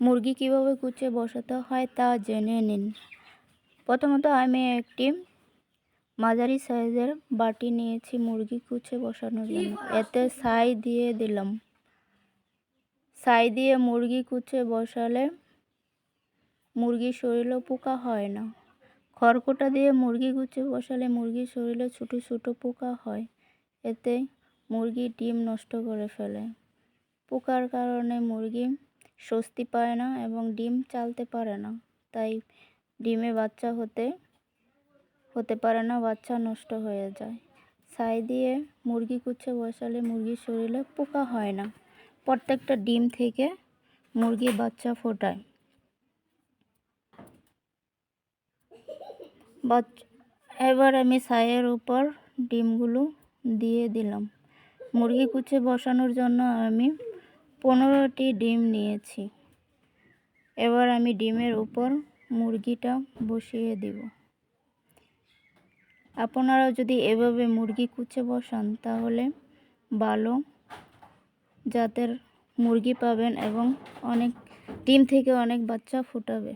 মুরগি কিভাবে কুচে বসাতে হয় তা জেনে নিন। প্রথমত আমি একটি মাঝারি সাইজের বাটি নিয়েছি মুরগি কুচে বসানোর জন্য। এতে ছাই দিয়ে দিলাম। ছাই দিয়ে মুরগি কুচে বসালে মুরগির শরীরে পোকা হয় না। খড়কুটা দিয়ে মুরগি কুচে বসালে মুরগির শরীরে ছোটো ছোটো পোকা হয়। এতে মুরগি ডিম নষ্ট করে ফেলে। পোকার কারণে মুরগি স্বস্তি পায় না এবং ডিম চালতে পারে না, তাই ডিমে বাচ্চা হতে পারে না, বাচ্চা নষ্ট হয়ে যায়। ছাই দিয়ে মুরগি কুচে বসালে মুরগির শরীরে পোকা হয় না। প্রত্যেকটা ডিম থেকে মুরগি বাচ্চা ফোটায়। এবার আমি ছাইয়ের উপর ডিমগুলো দিয়ে দিলাম। মুরগি কুচে বসানোর জন্য আমি 15টি ডিম নিয়েছি। এবার আমি ডিমের উপর মুরগিটা বসিয়ে দিব। আপনারা যদি এভাবে মুরগি কুচে বসান তাহলে ভালো জাতের মুরগি পাবেন এবং অনেক ডিম থেকে অনেক বাচ্চা ফোটাবে।